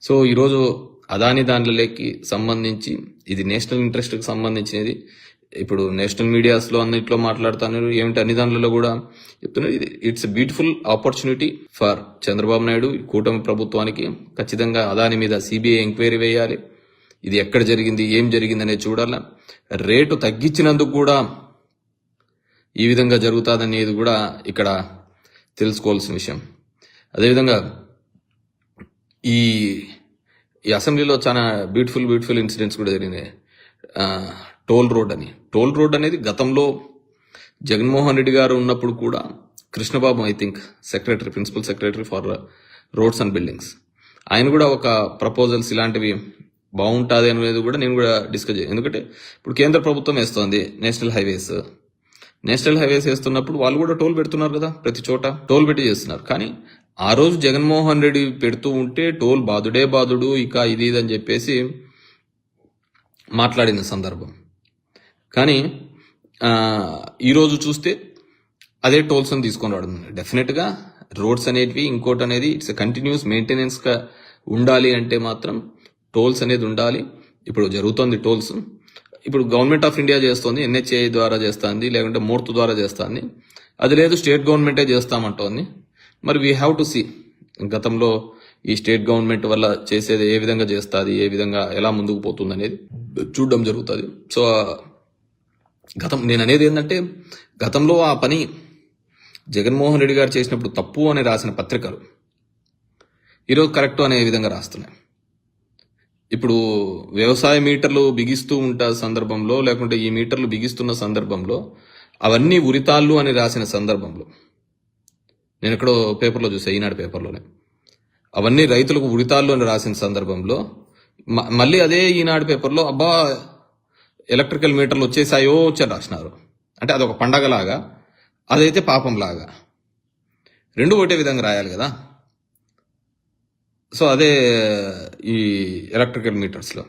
So ఈరోజు అదాని దానిలోకి సంబంధించి ఇది నేషనల్ ఇంట్రెస్ట్కి సంబంధించినది. ఇప్పుడు నేషనల్ మీడియాస్లో అన్నిట్లో మాట్లాడుతున్నారు, ఏమిటి అన్ని దానిలో కూడా చెప్తున్నారు. It's beautiful opportunity for Chandrababu Naidu, కూటమి ప్రభుత్వానికి. ఖచ్చితంగా అదాని మీద సిబిఐ ఎంక్వైరీ వేయాలి. ఇది ఎక్కడ జరిగింది, ఏం జరిగింది అనేది చూడాల. రేటు తగ్గించినందుకు కూడా ఈ విధంగా జరుగుతుందనేది కూడా ఇక్కడ తెలుసుకోవాల్సిన విషయం. అదేవిధంగా ఈ అసెంబ్లీలో చాలా బ్యూటిఫుల్ ఇన్సిడెంట్స్ కూడా జరిగినాయి. టోల్ రోడ్ అనేది గతంలో జగన్మోహన్ రెడ్డి గారు ఉన్నప్పుడు కూడా Krishnababu, I think principal secretary for roads and buildings, ఆయన కూడా ఒక ప్రపోజల్స్ ఇలాంటివి బాగుంటుంది అనేది కూడా నేను కూడా డిస్కస్ చేయాలి. ఎందుకంటే ఇప్పుడు కేంద్ర ప్రభుత్వం వేస్తోంది నేషనల్ హైవేస్ వేస్తున్నప్పుడు వాళ్ళు కూడా టోల్ పెడుతున్నారు కదా, ప్రతి చోట టోల్ పెట్టి చేస్తున్నారు. కానీ ఆ రోజు జగన్మోహన్ రెడ్డి పెడుతూ ఉంటే టోల్ బాదుడు ఇక ఇది అని చెప్పేసి మాట్లాడిన సందర్భం. కానీ ఈరోజు చూస్తే అదే టోల్స్ అని తీసుకొని రావడం. డెఫినెట్గా రోడ్స్ అనేటివి, ఇంకోటి అనేది ఇట్స్ కంటిన్యూస్ మెయింటెనెన్స్గా ఉండాలి. అంటే మాత్రం టోల్స్ అనేది ఉండాలి. ఇప్పుడు జరుగుతోంది టోల్స్. ఇప్పుడు గవర్నమెంట్ ఆఫ్ ఇండియా చేస్తోంది, ఎన్హెచ్ఏ ద్వారా చేస్తుంది, లేకుంటే మూర్తు ద్వారా చేస్తుంది. అది లేదు స్టేట్ గవర్నమెంటే చేస్తామంటోంది. మరి వీ హ్యావ్ టు సీ గతంలో ఈ స్టేట్ గవర్నమెంట్ వల్ల చేసేది ఏ విధంగా చేస్తుంది, ఏ విధంగా ఎలా ముందుకు పోతుంది అనేది చూడడం జరుగుతుంది. సో నేను అనేది ఏంటంటే, గతంలో ఆ పని జగన్మోహన్ రెడ్డి గారు చేసినప్పుడు తప్పు అని రాసిన పత్రికలు ఈరోజు కరెక్ట్ అనే విధంగా రాస్తున్నాయి. ఇప్పుడు వ్యవసాయ మీటర్లు బిగిస్తూ ఉంటా సందర్భంలో, లేకుంటే ఈ మీటర్లు బిగిస్తున్న సందర్భంలో అవన్నీ ఉరితాళ్ళు అని రాసిన సందర్భంలో, నేను ఎక్కడో పేపర్లో చూసా, ఈనాడు పేపర్లోనే, అవన్నీ రైతులకు ఉరితాళ్ళు అని రాసిన సందర్భంలో మళ్ళీ అదే ఈనాడు పేపర్లో అబ్బా ఎలక్ట్రికల్ మీటర్లు వచ్చేసాయో అని రాసినారు. అంటే అదొక పండగలాగా, అదైతే పాపంలాగా, రెండు ఒకటే విధంగా రాయాలి కదా. సో అదే ఈ ఎలక్ట్రికల్ మీటర్స్లో